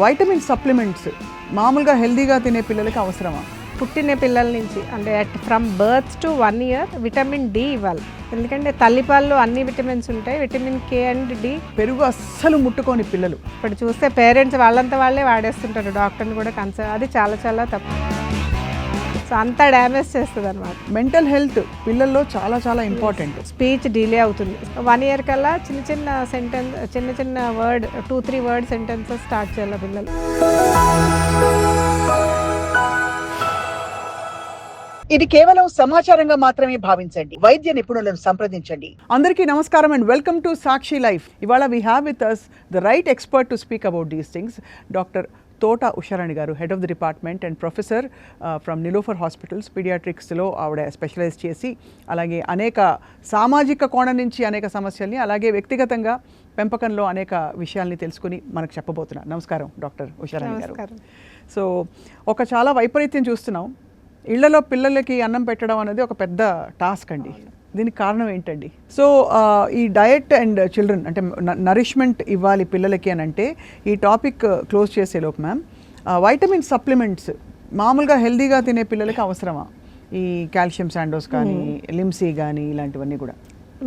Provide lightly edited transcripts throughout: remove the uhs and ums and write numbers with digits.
Vitamin supplements మామూలుగా హెల్దీగా తినే పిల్లలకి అవసరమా? పుట్టిన పిల్లల నుంచి అంటే from birth to 1 year vitamin D ఇవ్వాలి. ఎందుకంటే తల్లిపాల్లో అన్ని విటమిన్స్ ఉంటాయి, విటమిన్ కే అండ్ డి. పెరుగు అస్సలు ముట్టుకోని పిల్లలు ఇప్పుడు చూస్తే పేరెంట్స్ వాళ్ళంతా వాళ్ళే వాడేస్తుంటారు, డాక్టర్ని కూడా కన్సల్ట్. అది చాలా చాలా తప్పు. సో అంతా డ్యామేజ్ చేస్తుంది అనమాట. మెంటల్ హెల్త్ పిల్లల్లో చాలా చాలా ఇంపార్టెంట్. స్పీచ్ డిలే అవుతుంది. 1 ఇయర్ కల్లా చిన్న చిన్న సెంటెన్స్, చిన్న చిన్న వర్డ్ 2-3 వర్డ్ సెంటెన్సెస్ స్టార్ట్ చేయాలి పిల్లలు. ఇది కేవలం సమాచారంగా మాత్రమే భావించండి. వైద్య నిపుణులను సంప్రదించండి. అందరికీ నమస్కారం and welcome to Sakshi life. ఇవాళ we have with us the right expert to speak about these things. Doctor Thota Usharani గారు, head of the department and professor from Niloufer hospitals పీడియాట్రిక్స్లో ఆవిడ స్పెషలైజ్ చేసి, అలాగే అనేక సామాజిక కోణం నుంచి అనేక సమస్యల్ని, అలాగే వ్యక్తిగతంగా పెంపకంలో అనేక విషయాల్ని తెలుసుకుని మనకు చెప్పబోతున్నారు. నమస్కారం డాక్టర్ ఉషారాణి గారు. సో ఒక చాలా వైపరీత్యం చూస్తున్నాం. ఇళ్లలో పిల్లలకి అన్నం పెట్టడం అనేది ఒక పెద్ద టాస్క్ అండి. దీనికి కారణం ఏంటండి? సో ఈ డయట్ అండ్ చిల్డ్రన్ అంటే నరిష్మెంట్ ఇవ్వాలి పిల్లలకి అని అంటే ఈ టాపిక్ క్లోజ్ చేసేలోపు మ్యామ్, వైటమిన్ సప్లిమెంట్స్ మామూలుగా హెల్దీగా తినే పిల్లలకి అవసరమా? ఈ కాల్షియం శాండోస్ కానీ లిమ్సీ కానీ ఇలాంటివన్నీ కూడా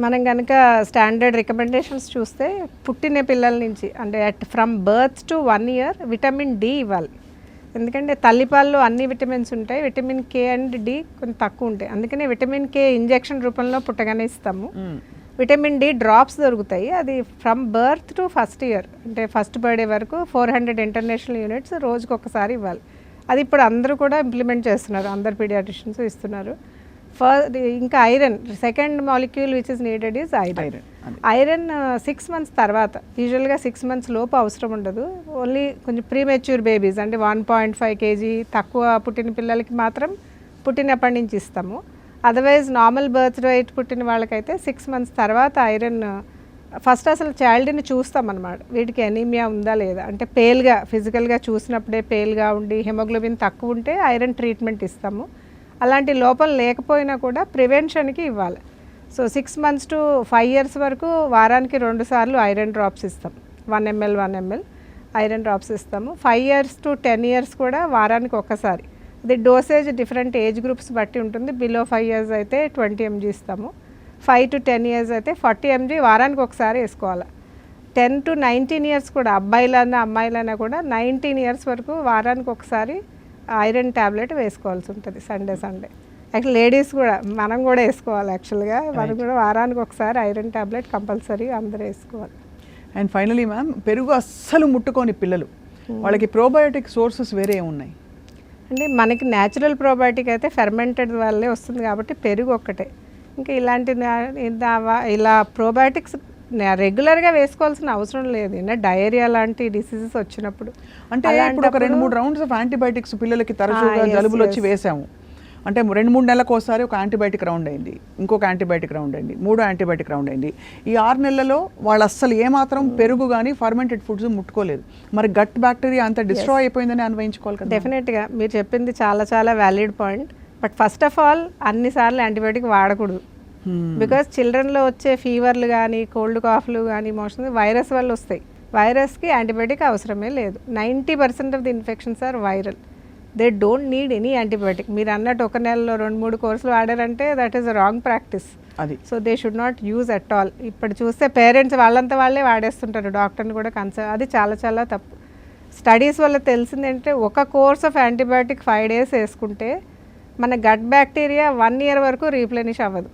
మనం కనుక స్టాండర్డ్ రికమెండేషన్స్ చూస్తే పుట్టిన పిల్లల నుంచి అంటే from birth to 1 year vitamin D ఇవ్వాలి. ఎందుకంటే తల్లిపాల్లో అన్ని విటమిన్స్ ఉంటాయి, విటమిన్ కే అండ్ డి కొంచెం తక్కువ ఉంటాయి. అందుకనే విటమిన్ కే ఇంజెక్షన్ రూపంలో పుట్టగానే ఇస్తాము. విటమిన్ డి డ్రాప్స్ దొరుకుతాయి. అది from birth to 1st year అంటే ఫస్ట్ బర్త్డే వరకు 400 ఇంటర్నేషనల్ యూనిట్స్ రోజుకి ఒకసారి ఇవ్వాలి. అది ఇప్పుడు అందరూ కూడా ఇంప్లిమెంట్ చేస్తున్నారు, అందరు పీడియాట్రిషియన్స్ ఇస్తున్నారు. ఇంకా iron, second molecule which is needed is iron. Iron 6 months తర్వాత, యూజువల్గా 6 months లోపు అవసరం ఉండదు. ఓన్లీ కొంచెం ప్రీమెచ్యూర్ బేబీస్ అంటే 1.5 kg తక్కువ పుట్టిన పిల్లలకి మాత్రం పుట్టినప్పటి నుంచి ఇస్తాము. అదర్వైజ్ నార్మల్ బర్త్ వెయిట్ పుట్టిన వాళ్ళకైతే 6 months తర్వాత ఐరన్ ఫస్ట్ అసలు చైల్డ్ని చూస్తాం అన్నమాట. వీటికి ఎనీమియా ఉందా లేదా అంటే పేల్గా, ఫిజికల్గా చూసినప్పుడే పేల్గా ఉండి హిమోగ్లోబిన్ తక్కువ ఉంటే ఐరన్ ట్రీట్మెంట్ ఇస్తాము. అలాంటి లోపం లేకపోయినా కూడా ప్రివెన్షన్కి ఇవ్వాలి. సో 6 months to 5 years వరకు వారానికి 2 సార్లు ఐరన్ డ్రాప్స్ ఇస్తాం. 1 ml ఐరన్ డ్రాప్స్ ఇస్తాము. 5 years to 10 years కూడా వారానికి ఒక్కసారి. ఇది డోసేజ్ డిఫరెంట్ ఏజ్ గ్రూప్స్ బట్టి ఉంటుంది. బిలో 5 years అయితే 20 mg ఇస్తాము. 5 to 10 years అయితే 40 mg వారానికి ఒకసారి వేసుకోవాలి. 10 to 19 years కూడా అబ్బాయిలైనా అమ్మాయిలైనా కూడా 19 years వరకు వారానికి ఒకసారి ఐరన్ ట్యాబ్లెట్ వేసుకోవాల్సి ఉంటుంది. సండే యాక్చువల్ లేడీస్ కూడా, మనం కూడా వేసుకోవాలి. యాక్చువల్గా మనం కూడా వారానికి ఒకసారి ఐరన్ ట్యాబ్లెట్ కంపల్సరీ అందరూ వేసుకోవాలి. అండ్ ఫైనలీ మ్యామ్, పెరుగు అస్సలు ముట్టుకోని పిల్లలు, వాళ్ళకి ప్రోబయోటిక్ సోర్సెస్ వేరే ఏమున్నాయి అంటే? మనకి న్యాచురల్ ప్రోబయోటిక్ అయితే ఫెర్మెంటెడ్ వల్లే వస్తుంది కాబట్టి పెరుగు ఒక్కటే. ఇంకా ఇలాంటి ఇలా ప్రోబయోటిక్స్ రెగ్యులర్గా వేసుకోవాల్సిన అవసరం లేదు. డయేరియా లాంటి డిసీజెస్ వచ్చినప్పుడు అంటే ఇప్పుడు ఒక 2-3 rounds ఆఫ్ యాంటీబయాటిక్స్ పిల్లలకి తరచుగా జలుబులు వచ్చి వేసాము అంటే 2-3 నెలలకు ఒకసారి ఒక యాంటీబయాటిక్ రౌండ్ అయింది, ఇంకొక యాంటీబయాటిక్ రౌండ్ అయింది, 3వ యాంటీబయాటిక్ రౌండ్ అయింది. ఈ 6 నెలల్లో వాళ్ళు అస్సలు ఏమాత్రం పెరుగు కానీ ఫర్మెంటెడ్ ఫుడ్స్ ముట్టుకోలేదు. మరి గట్ బ్యాక్టీరియా అంతా డిస్ట్రాయ్ అయిపోయిందని అన్వయించుకోవాలి కదా? డెఫినెట్గా మీరు చెప్పింది చాలా చాలా valid point. But first of all అన్నిసార్లు యాంటీబయాటిక్ వాడకూడదు. బికాజ్ చిల్డ్రన్లో వచ్చే ఫీవర్లు కానీ, కోల్డ్ కాఫ్లు కానీ, మోషన్ వైరస్ వల్ల వస్తాయి. వైరస్కి యాంటీబయాటిక్ అవసరమే లేదు. 90% of the infections are viral. They don't need any antibiotic. మీరు అన్నట్టు ఒక నెలలో 2-3 కోర్సులు వాడారంటే that is a wrong practice. అది so they should not use at all. ఇప్పుడు చూస్తే పేరెంట్స్ వాళ్ళంతా వాళ్ళే వాడేస్తుంటారు, డాక్టర్ని కూడా కన్సల్ట్. అది చాలా చాలా తప్పు. స్టడీస్ వల్ల తెలిసింది ఏంటంటే ఒక కోర్స్ ఆఫ్ యాంటీబయాటిక్ 5 days వేసుకుంటే మన గట్ బ్యాక్టీరియా 1 year వరకు రీప్లెనిష్ అవ్వదు.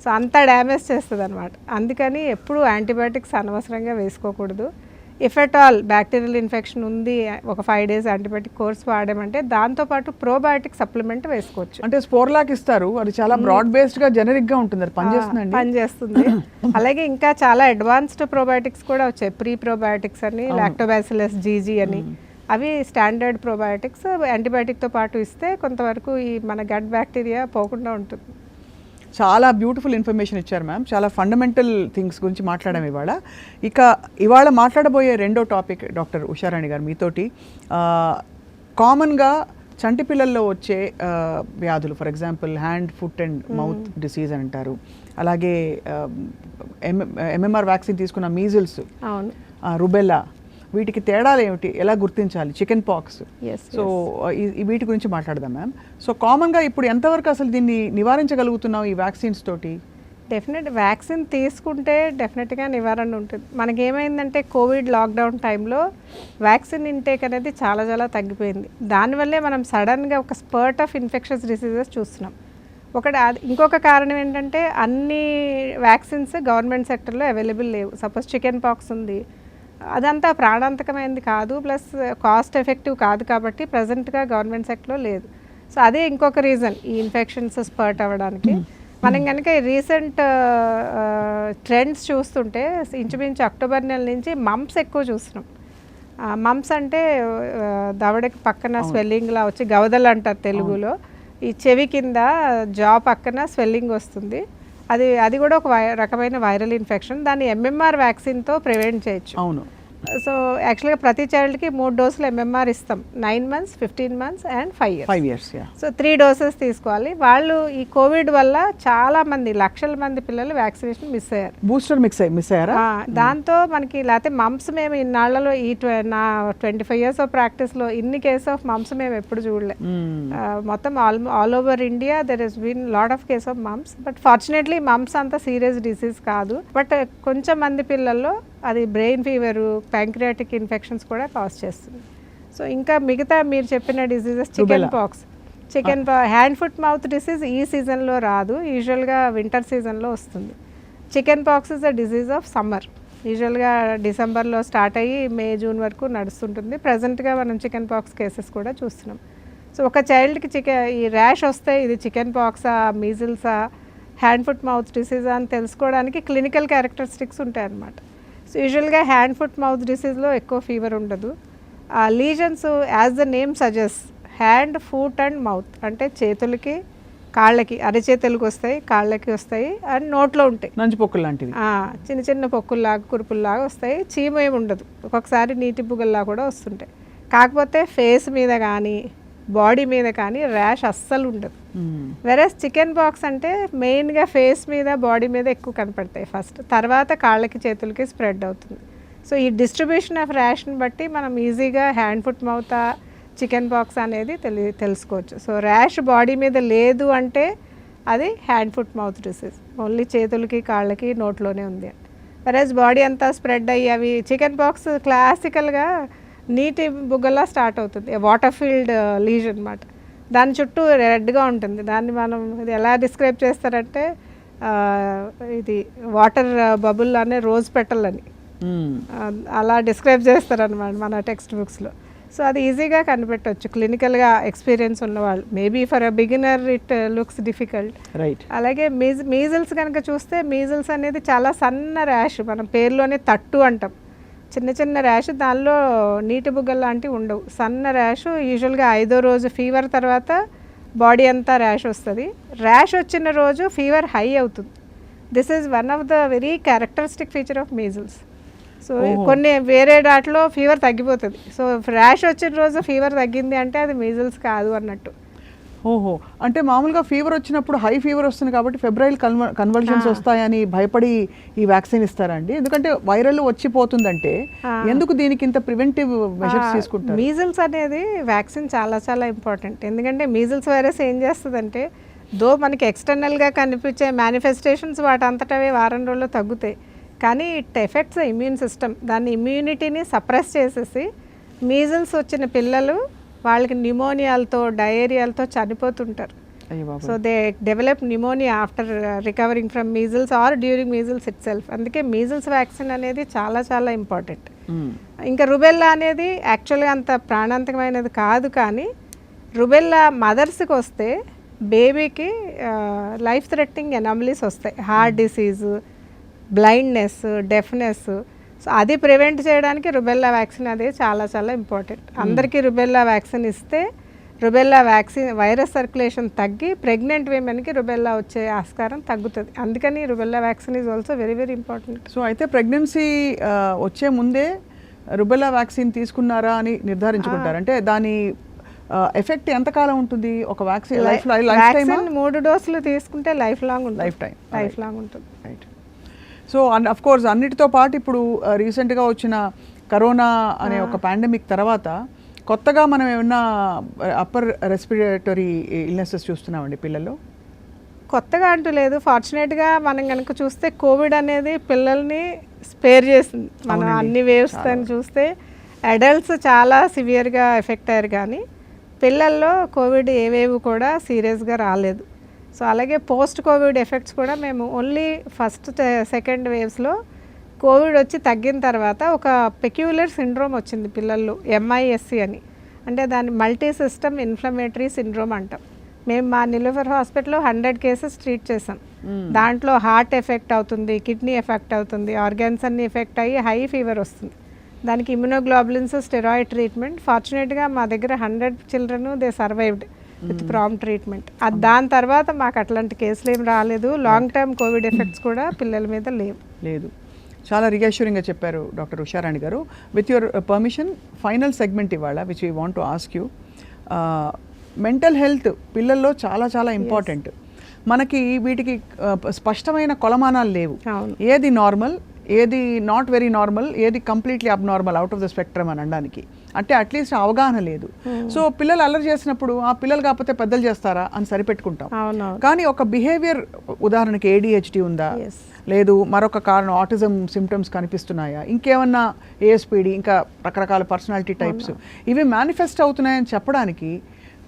సో అంతా డ్యామేజ్ చేస్తుంది అనమాట. అందుకని ఎప్పుడు యాంటీబయాటిక్స్ అనవసరంగా వేసుకోకూడదు. If at all bacterial infection ఉంది, ఒక 5 days యాంటీబయాటిక్ కోర్స్ వాడామంటే దాంతోపాటు ప్రోబయాటిక్ సప్లిమెంట్ వేసుకోవచ్చు. అంటే స్పోర్లాక్ ఇస్తారు, అది చాలా బ్రాడ్ బేస్డ్గా జెనరిక్గా ఉంటుంది, అది పనిచేస్తుంది. అలాగే ఇంకా చాలా అడ్వాన్స్డ్ ప్రోబయాటిక్స్ కూడా వచ్చాయి. ప్రీ ప్రోబయాటిక్స్ అని, లాక్టోబాసిల్లస్ జీజీ అని, అవి స్టాండర్డ్ ప్రోబయాటిక్స్. యాంటీబయాటిక్తో పాటు ఇస్తే కొంతవరకు ఈ మన గట్ బ్యాక్టీరియా పోకుండా ఉంటుంది. చాలా బ్యూటిఫుల్ ఇన్ఫర్మేషన్ ఇచ్చారు మ్యామ్. చాలా ఫండమెంటల్ థింగ్స్ గురించి మాట్లాడాం ఇవాళ. ఇవాళ మాట్లాడబోయే రెండో టాపిక్ డాక్టర్ ఉషారాణి గారు మీతోటి, కామన్గా చంటి పిల్లల్లో వచ్చే వ్యాధులు, for example hand, foot and mouth disease అని అంటారు. అలాగే MMR వ్యాక్సిన్ తీసుకున్న మీజిల్స్, రుబెల్లా, వీటికి తేడాలు ఏమిటి, ఎలా గుర్తించాలి, చికెన్ పాక్స్, Yes, సో వీటి గురించి మాట్లాడదాం మ్యామ్. సో కామన్గా ఇప్పుడు ఎంతవరకు అసలు దీన్ని నివారించగలుగుతున్నాం ఈ వ్యాక్సిన్స్ తోటి? డెఫినెట్ వ్యాక్సిన్ తీసుకుంటే డెఫినెట్గా నివారణ ఉంటుంది. మనకి ఏమైందంటే కోవిడ్ లాక్డౌన్ టైంలో వ్యాక్సిన్ ఇంటేక్ అనేది చాలా చాలా తగ్గిపోయింది. దానివల్లే మనం సడన్గా ఒక స్పర్ట్ ఆఫ్ ఇన్ఫెక్షన్స్ డిసీజెస్ చూస్తున్నాం. ఇంకొక కారణం ఏంటంటే అన్ని వ్యాక్సిన్స్ గవర్నమెంట్ సెక్టర్లో అవైలబుల్ లేవు. సపోజ్ చికెన్ పాక్స్ ఉంది, అదంతా ప్రాణాంతకమైనది కాదు, ప్లస్ కాస్ట్ ఎఫెక్టివ్ కాదు కాబట్టి ప్రజెంట్గా గవర్నమెంట్ సెక్టర్లో లేదు. సో అదే ఇంకొక రీజన్ ఈ ఇన్ఫెక్షన్స్ స్పర్ట్ అవ్వడానికి. మనం కనుక ఈ రీసెంట్ ట్రెండ్స్ చూస్తుంటే ఇంచుమించు అక్టోబర్ నెల నుంచి మంప్స్ ఎక్కువ చూస్తున్నాం. మంప్స్ అంటే దవడకి పక్కన స్వెల్లింగ్లా వచ్చి గవదలు అంటారు తెలుగులో. ఈ చెవి కింద జా పక్కన స్వెల్లింగ్ వస్తుంది. అది కూడా ఒక రకమైన వైరల్ ఇన్ఫెక్షన్. దాన్ని MMR వ్యాక్సిన్తో ప్రివెంట్ చేయొచ్చు. అవును. సో యాక్చువల్గా ప్రతి చైల్డ్కి 3 డోసులు MMR ఇస్తాం, 9 months, 15 months and 5 years. Yeah. So 3 doses తీసుకోవాలి. వాళ్ళు ఈ కోవిడ్ వల్ల చాలా మంది, లక్షల మంది పిల్లలు వ్యాక్సినేషన్ మిస్ అయ్యారు. బూస్టర్ మిస్ అయ్యారా? దాంతో మనకి లేకపోతే మమ్స్ మేము ఇన్నాళ్లలో నా 25 years ఆఫ్ ప్రాక్టీస్లో ఇన్ని కేస్ ఆఫ్ మమ్స్ మేము ఎప్పుడు చూడలే. మొత్తం all over India there is been lot of case of mumps. But fortunately mumps అంత సీరియస్ డిసీజ్ కాదు. బట్ కొంచెం మంది పిల్లల్లో అది బ్రెయిన్ ఫీవరు, ప్యాంక్రియాటిక్ ఇన్ఫెక్షన్స్ కూడా కాజ్ చేస్తుంది. సో ఇంకా మిగతా మీరు చెప్పిన diseases, chicken hand foot mouth disease ఈ సీజన్లో రాదు, యూజువల్గా వింటర్ సీజన్లో వస్తుంది. Chicken pox is a disease of summer. యూజువల్గా డిసెంబర్లో స్టార్ట్ అయ్యి మే జూన్ వరకు నడుస్తుంటుంది. ప్రజెంట్గా మనం చికెన్ పాక్స్ కేసెస్ కూడా చూస్తున్నాం. సో ఒక చైల్డ్కి ఈ ర్యాష్ వస్తే ఇది చికెన్ పాక్సా, మీజిల్సా, హ్యాండ్ ఫుట్ మౌత్ డిసీజా అని తెలుసుకోవడానికి క్లినికల్ క్యారెక్టరిస్టిక్స్ ఉంటాయన్నమాట. సో యూజువల్గా హ్యాండ్ ఫుట్ మౌత్ డిసీజ్లో ఎక్కువ ఫీవర్ ఉండదు. ఆ lesions as the name suggest hand, foot and mouth అంటే చేతులకి, కాళ్ళకి, అరచేతులకు వస్తాయి, కాళ్ళకి వస్తాయి అండ్ నోట్లో ఉంటాయి. నంచుపొక్కులు లాంటివి చిన్న చిన్న పొక్కుల్లాగా, కురుపుల్లాగా వస్తాయి. చీమ ఏమి ఉండదు, ఒక్కొక్కసారి నీటి బుగ్గల్లా కూడా వస్తుంటాయి. కాకపోతే ఫేస్ మీద కానీ బాడీ మీద కానీ ర్యాష్ అస్సలు ఉండదు. వెరస్ చికెన్ పాక్స్ అంటే మెయిన్గా ఫేస్ మీద, బాడీ మీద ఎక్కువ కనపడతాయి ఫస్ట్, తర్వాత కాళ్ళకి, చేతులకి స్ప్రెడ్ అవుతుంది. సో ఈ డిస్ట్రిబ్యూషన్ ఆఫ్ ర్యాష్ని బట్టి మనం ఈజీగా hand foot mouth chicken pox అనేది తెలుసుకోవచ్చు. సో ర్యాష్ బాడీ మీద లేదు అంటే అది hand foot mouth disease, only చేతులకి, కాళ్ళకి, నోట్లోనే ఉంది. వెరస్ బాడీ అంతా స్ప్రెడ్ అయ్యి అవి చికెన్ పాక్స్ క్లాసికల్గా నీటి బుగ్గలా స్టార్ట్ అవుతుంది, వాటర్ ఫీల్డ్ లీజన్ అన్నమాట. దాని చుట్టూ రెడ్గా ఉంటుంది. దాన్ని మనం ఇది ఎలా డిస్క్రైబ్ చేస్తారంటే ఇది వాటర్ బబుల్ అనే రోజ్ పెటల్ అని అలా డిస్క్రైబ్ చేస్తారనమాట మన టెక్స్ట్ బుక్స్లో. సో అది ఈజీగా కనిపెట్టవచ్చు క్లినికల్గా ఎక్స్పీరియన్స్ ఉన్నవాళ్ళు. Maybe for a beginner it looks difficult. Right. అలాగే మీజిల్స్ కనుక చూస్తే మీజిల్స్ అనేది చాలా సన్న ర్యాష్, మనం పేరులోనే తట్టు అంటాం. చిన్న చిన్న ర్యాష్, దానిలో నీటి బుగ్గలు లాంటివి ఉండవు, సన్న ర్యాష్. యూజువల్గా 5వ రోజు ఫీవర్ తర్వాత బాడీ అంతా ర్యాష్ వస్తుంది. ర్యాష్ వచ్చిన రోజు ఫీవర్ హై అవుతుంది. This is one of the very characteristic feature of measles. So కొన్ని వేరే దాంట్లో ఫీవర్ తగ్గిపోతుంది. సో ర్యాష్ వచ్చిన రోజు ఫీవర్ తగ్గింది అంటే అది మీజిల్స్ కాదు అన్నట్టు. ఓహో, అంటే మామూలుగా ఫీవర్ వచ్చినప్పుడు హై ఫీవర్ వస్తుంది కాబట్టి ఫెబ్రైల్ కన్వల్షన్స్ వస్తాయని భయపడి ఈ వ్యాక్సిన్ ఇస్తారండి? ఎందుకంటే వైరల్ వచ్చిపోతుందంటే ఎందుకు దీనికి ఇంత ప్రివెంటివ్ మెజర్స్ తీసుకుంటారు? మీజిల్స్ అనేది వ్యాక్సిన్ చాలా చాలా ఇంపార్టెంట్. ఎందుకంటే మీజిల్స్ వైరస్ ఏం చేస్తుందంటే మనకి ఎక్స్టర్నల్గా కనిపించే మేనిఫెస్టేషన్స్ వాటంతటవే వారం రోజుల్లో తగ్గుతాయి, కానీ ఇట్ ఎఫెక్ట్స్ ఇమ్యూన్ సిస్టమ్. దాన్ని ఇమ్యూనిటీని సప్రెస్ చేసేసి మీజిల్స్ వచ్చిన పిల్లలు వాళ్ళకి న్యూమోనియాలతో, డయేరియాలతో చనిపోతుంటారు. So they develop pneumonia after recovering from measles are during measles it self. అందుకే మీజిల్స్ వ్యాక్సిన్ అనేది చాలా చాలా ఇంపార్టెంట్. ఇంకా రుబెల్లా అనేది యాక్చువల్గా అంత ప్రాణాంతకమైనది కాదు, కానీ రుబెల్లా మదర్స్కి వస్తే బేబీకి లైఫ్ థ్రెటనింగ్ ఎనామలీస్ వస్తాయి, heart disease, blindness, deafness. So అది ప్రివెంట్ చేయడానికి రుబెల్లా వ్యాక్సిన్ అనేది చాలా చాలా ఇంపార్టెంట్. అందరికీ రుబెల్లా వ్యాక్సిన్ ఇస్తే రుబెల్లా వ్యాక్సిన్ వైరస్ సర్క్యులేషన్ తగ్గి ప్రెగ్నెంట్ విమెన్కి రుబెల్లా వచ్చే ఆస్కారం తగ్గుతుంది. అందుకని rubella vaccine is also very very important. So అయితే ప్రెగ్నెన్సీ వచ్చే ముందే రుబెల్లా వ్యాక్సిన్ తీసుకున్నారా అని నిర్ధారించుకుంటారు. అంటే దాని ఎఫెక్ట్ ఎంతకాలం ఉంటుంది? ఒక వ్యాక్సిన్ లైఫ్ టైం 3 డోసులు తీసుకుంటే లైఫ్ లాంగ్ ఉంటుంది. లైఫ్ లాంగ్ ఉంటుంది. రైట్. సో అఫ్ కోర్స్ అన్నిటితో పాటు ఇప్పుడు రీసెంట్గా వచ్చిన కరోనా అనే ఒక పాండమిక్ తర్వాత కొత్తగా మనం ఏమన్నా అప్పర్ రెస్పిరేటరీ ఇల్నెసెస్ చూస్తున్నామండి పిల్లల్లో? కొత్తగా అంటూ లేదు. ఫార్చునేట్గా మనం కనుక చూస్తే కోవిడ్ అనేది పిల్లల్ని స్పేర్ చేసింది. మనం అన్ని వేవ్స్ అని చూస్తే అడల్ట్స్ చాలా సివియర్గా ఎఫెక్ట్ అయ్యారు, కానీ పిల్లల్లో కోవిడ్ ఏ వేవ్ కూడా సీరియస్గా రాలేదు. సో అలాగే పోస్ట్ కోవిడ్ ఎఫెక్ట్స్ కూడా మేము ఓన్లీ ఫస్ట్ సెకండ్ వేవ్స్లో కోవిడ్ వచ్చి తగ్గిన తర్వాత ఒక పెక్యులర్ సిండ్రోమ్ వచ్చింది పిల్లల్లో, MISC అని. అంటే దాన్ని మల్టీ సిస్టమ్ ఇన్ఫ్లమేటరీ సిండ్రోమ్ అంటాం. మేము మా నిలోఫర్ హాస్పిటల్లో 100 కేసెస్ ట్రీట్ చేసాం. దాంట్లో హార్ట్ ఎఫెక్ట్ అవుతుంది, కిడ్నీ ఎఫెక్ట్ అవుతుంది, ఆర్గాన్స్ అన్ని ఎఫెక్ట్ అయ్యి హై ఫీవర్ వస్తుంది. దానికి ఇమ్యునోగ్లోబులిన్స్, స్టెరాయిడ్ ట్రీట్మెంట్. ఫార్చునేట్గా మా దగ్గర 100 children they survived with prompt treatment. దాని తర్వాత మాకు అట్లాంటి కేసులు ఏం రాలేదు. లాంగ్ టర్మ్ కోవిడ్ ఎఫెక్ట్స్ కూడా పిల్లల మీద లేదు. చాలా రియాష్యూరింగ్గా చెప్పారు డాక్టర్ ఉషారాణి గారు. With your permission, final segment ఇవాళ which we want to ask you. Mental health పిల్లల్లో చాలా చాలా ఇంపార్టెంట్. మనకి వీటికి స్పష్టమైన కొలమానాలు లేవు. ఏది నార్మల్, ఏది నాట్ వెరీ నార్మల్, ఏది completely abnormal, out of the spectrum అని అనడానికి అంటే అట్లీస్ట్ అవగాహన లేదు. సో పిల్లలు అల్లరి చేసినప్పుడు ఆ పిల్లలు కాకపోతే పెద్దలు చేస్తారా అని సరిపెట్టుకుంటాం. కానీ ఒక బిహేవియర్, ఉదాహరణకి ADHD ఉందా, లేదు మరొక కారణం ఆటిజం సిమ్టమ్స్ కనిపిస్తున్నాయా, ఇంకేమన్నా ASPD, ఇంకా రకరకాల పర్సనాలిటీ టైప్స్ ఇవి మేనిఫెస్ట్ అవుతున్నాయని చెప్పడానికి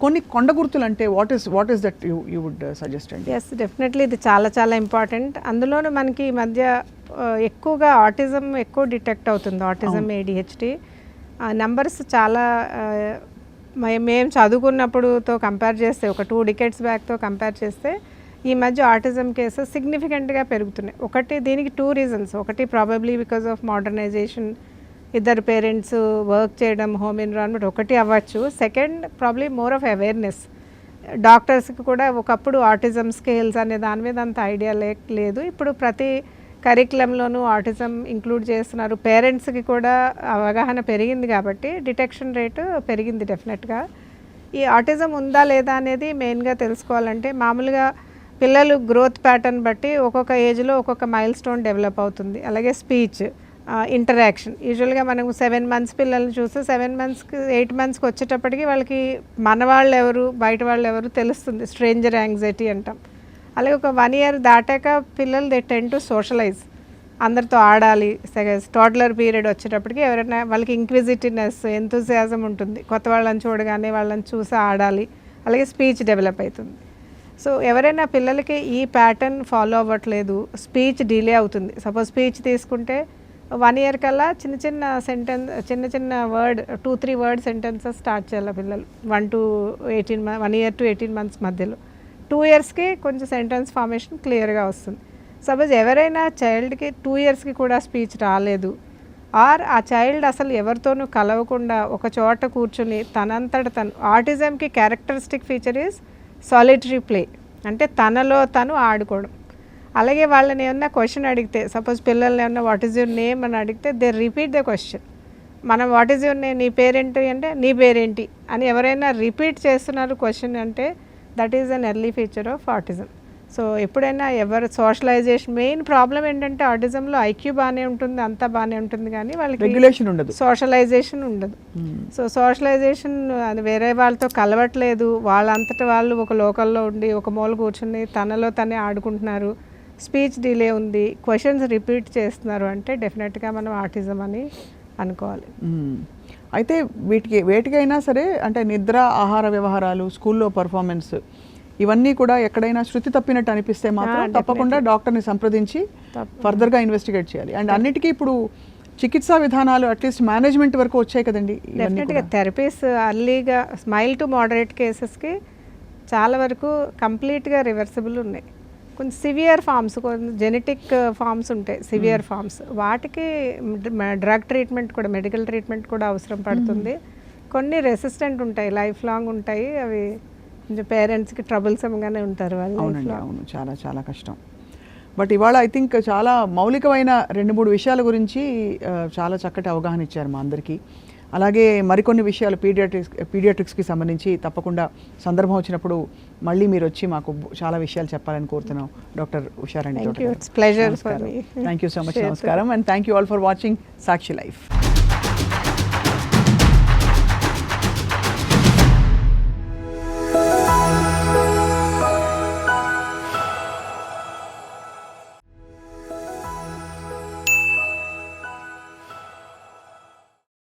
కొన్ని కొండ గుర్తులు అంటే what is that you would suggest అండి? ఎస్, డెఫినెట్లీ ఇది చాలా చాలా ఇంపార్టెంట్. అందులోనూ మనకి ఈ మధ్య ఎక్కువగా ఆటిజం ఎక్కువ డిటెక్ట్ అవుతుంది. ఆటిజం, ADHD నంబర్స్ చాలా మేము చదువుకున్నప్పుడుతో కంపేర్ చేస్తే, ఒక 2 decades బ్యాక్తో కంపేర్ చేస్తే ఈ మధ్య ఆటిజం కేసెస్ సిగ్నిఫికెంట్గా పెరుగుతున్నాయి. ఒకటి దీనికి 2 reasons. ఒకటి ప్రాబబ్లీ బికాస్ ఆఫ్ మోడర్నైజేషన్, ఇద్దరు పేరెంట్స్ వర్క్ చేయడం, హోమ్ ఎన్విరాన్మెంట్ ఒకటి అవ్వచ్చు. Second probably more of awareness. డాక్టర్స్కి కూడా ఒకప్పుడు ఆటిజం స్కేల్స్ అనే దాని మీద అంత ఐడియా లేదు. ఇప్పుడు ప్రతి కరికులంలోనూ ఆటిజం ఇంక్లూడ్ చేస్తున్నారు. పేరెంట్స్కి కూడా అవగాహన పెరిగింది కాబట్టి డిటెక్షన్ రేటు పెరిగింది డెఫినెట్గా. ఈ ఆటిజం ఉందా లేదా అనేది మెయిన్గా తెలుసుకోవాలంటే, మామూలుగా పిల్లలు గ్రోత్ ప్యాటర్న్ బట్టి ఒక్కొక్క ఏజ్లో ఒక్కొక్క మైల్ స్టోన్ డెవలప్ అవుతుంది. అలాగే స్పీచ్, ఇంటరాక్షన్. యూజువల్గా మనం 7 months పిల్లల్ని చూస్తే 7 monthsకి 8 monthsకి వచ్చేటప్పటికి వాళ్ళకి మన వాళ్ళు ఎవరు, బయట వాళ్ళు ఎవరు తెలుస్తుంది. స్ట్రేంజర్ యాంగ్జైటీ అంటాం. అలాగే ఒక 1 year దాటాక పిల్లలు దే టెన్ టు సోషలైజ్, అందరితో ఆడాలి. టోడ్లర్ పీరియడ్ వచ్చేటప్పటికి ఎవరైనా వాళ్ళకి ఇంక్విజిటివ్నెస్, ఎంతూసియాజం ఉంటుంది. కొత్త వాళ్ళని చూడగానే వాళ్ళని చూసి ఆడాలి. అలాగే స్పీచ్ డెవలప్ అవుతుంది. సో ఎవరైనా పిల్లలకి ఈ ప్యాటర్న్ ఫాలో అవ్వట్లేదు, స్పీచ్ డిలే అవుతుంది. సపోజ్ స్పీచ్ తీసుకుంటే 1 year కల్లా చిన్న చిన్న వర్డ్ 2-3 word సెంటెన్సెస్ స్టార్ట్ చేయాలి పిల్లలు. 1 year to 18 months మధ్యలో. 2 yearsకి కొంచెం సెంటెన్స్ ఫార్మేషన్ క్లియర్గా వస్తుంది. సపోజ్ ఎవరైనా చైల్డ్కి 2 yearsకి కూడా స్పీచ్ రాలేదు, ఆర్ ఆ చైల్డ్ అసలు ఎవరితోనూ కలవకుండా ఒక చోట కూర్చుని తనంతట తను, ఆటిజంకి characteristic feature is solitary play, అంటే తనలో తను ఆడుకోవడం. అలాగే వాళ్ళని ఏమన్నా క్వశ్చన్ అడిగితే, సపోజ్ పిల్లల్ని ఏమన్నా వాట్ ఈజ్ యువర్ నేమ్ అని అడిగితే దే రిపీట్ ద క్వశ్చన్. మనం వాట్ ఈజ్ యువర్ నేమ్, నీ పేరేంటి అంటే నీ పేరేంటి అని ఎవరైనా రిపీట్ చేస్తున్నారు క్వశ్చన్ అంటే that is an early feature of autism. So ఎప్పుడైనా ఎవరు సోషలైజేషన్, మెయిన్ ప్రాబ్లం ఏంటంటే ఆటిజంలో IQ బాగానే ఉంటుంది, అంతా బాగానే ఉంటుంది, కానీ వాళ్ళకి రెగ్యులేషన్ ఉండదు, సోషలైజేషన్ ఉండదు. సో సోషలైజేషన్ అది వేరే వాళ్ళతో కలవట్లేదు, వాళ్ళంతటా వాళ్ళు ఒక లోకల్లో ఉండి ఒక మూల కూర్చుని తనలో తనే ఆడుకుంటున్నారు, స్పీచ్ డిలే ఉంది, క్వశ్చన్స్ రిపీట్ చేస్తున్నారు అంటే డెఫినెట్గా మనం ఆటిజం అని అనుకోవాలి. అయితే వేటికైనా సరే, అంటే నిద్ర, ఆహార వ్యవహారాలు, స్కూల్లో పర్ఫార్మెన్స్, ఇవన్నీ కూడా ఎక్కడైనా శృతి తప్పినట్టు అనిపిస్తే మాత్రం తప్పకుండా డాక్టర్ని సంప్రదించి ఫర్దర్గా ఇన్వెస్టిగేట్ చేయాలి. అండ్ అన్నిటికీ ఇప్పుడు చికిత్సా విధానాలు అట్లీస్ట్ మేనేజ్మెంట్ వరకు వచ్చాయి కదండి. డెఫినెట్గా థెరపీస్ అర్లీగా మైల్డ్ టు మోడరేట్ కేసెస్కి చాలా వరకు కంప్లీట్గా రివర్సిబుల్ ఉన్నాయి. కొంచెం సివియర్ ఫామ్స్, కొంచెం జెనెటిక్ ఫామ్స్ ఉంటాయి, సివియర్ ఫామ్స్, వాటికి డ్రగ్ ట్రీట్మెంట్ కూడా, మెడికల్ ట్రీట్మెంట్ కూడా అవసరం పడుతుంది. కొన్ని రెసిస్టెంట్ ఉంటాయి, లైఫ్ లాంగ్ ఉంటాయి, అవి కొంచెం పేరెంట్స్కి ట్రబుల్సమ్గానే ఉంటారు వాళ్ళు. అవునండి, అవును, చాలా చాలా కష్టం. బట్ ఇవాళ ఐ థింక్ చాలా మౌలికమైన 2-3 విషయాల గురించి చాలా చక్కటి అవగాహన ఇచ్చారు మా అందరికీ. అలాగే మరికొన్ని విషయాలు పీడియాట్రిక్స్కి సంబంధించి తప్పకుండా సందర్భం వచ్చినప్పుడు మళ్ళీ మీరు వచ్చి మాకు చాలా విషయాలు చెప్పాలని కోరుతున్నాం doctor Usharani. Thank you so much, నమస్కారం, and thank you all for watching Sakshi life.